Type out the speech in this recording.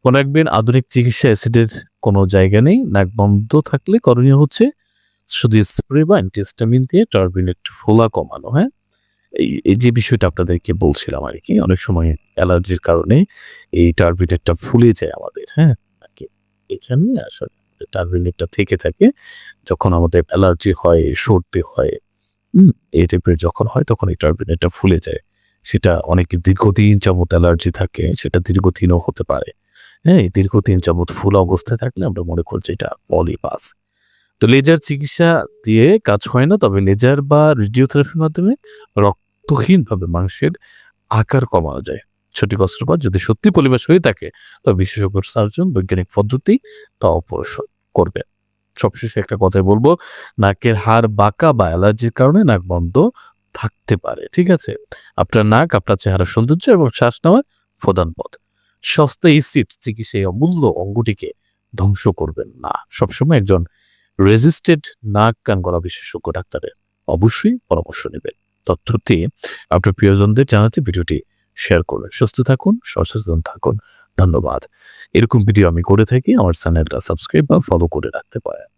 মনে রাখবেন আধুনিক চিকিৎসা অ্যাসিডের কোনো জায়গা নেই। নাক বন্ধ থাকলে করণীয় হচ্ছে শুধু স্প্রে বা অ্যান্টিহিস্টামিন দিয়ে টার্বিনেট ফোলা কমানো, হ্যাঁ? এই যে বিষয়টা আপনাদেরকে বলছিলাম আরকি, অনেক সময় অ্যালার্জির কারণে এই টার্বিনেটটা ফুলে যায় আমাদের, হ্যাঁ? নাকে। এখানে আসলে টার্বিনেটটা থেকে থাকে। যখন আমাদের অ্যালার্জি হয়, সর্দি হয়, হুম? এই টাইপের যখন হয় তখন এই টার্বিনেটটা ফুলে যায়। সেটা অনেকের দীর্ঘদিন যাবত অ্যালার্জি থাকে, সেটা দীর্ঘদিনও হতে পারে। হ্যাঁ? এই দীর্ঘদিন যাবত ফুলা অবস্থায় থাকলে আমরা মনে করি যে এটা পলিপাস। তো লেজার চিকিৎসা দিয়ে কাজ হয় না। তবে লেজার বা রেডিওথেরাপির মাধ্যমে রক্তহীনভাবে মাংসের আকার কমানো যায়। সঠিক অস্ত্রোপচার যদি সত্যি পলিপাস হয়ে থাকে, তবে বিশেষজ্ঞ সার্জন বৈজ্ঞানিক পদ্ধতি তা অপারেশন করবেন। সবশেষে একটা কথাই বলব, নাকের হাড় বাঁকা বা অ্যালার্জির কারণে নাক বন্ধ থাকতে পারে। ঠিক আছে? আপনার নাক আপনার চেহারার সৌন্দর্য এবং শ্বাস নেওয়ার প্রধান পথ। সস্তা এসিড চিকিৎসা এই অমূল্য অঙ্গটিকে ধ্বংস করবেন না। সবসময় একজন রেজিস্টেড নাক কান গলা বিশেষজ্ঞ ডাক্তারের অবশ্যই পরামর্শ নেবেন। তথ্যটি আপনার প্রিয়জনদের জানাতে ভিডিওটি শেয়ার করবেন। সুস্থ থাকুন, সচেতন থাকুন। ধন্যবাদ। এরকম ভিডিও আমি করে থাকি। আমার চ্যানেলটা সাবস্ক্রাইব বা ফলো করে রাখতে পারেন।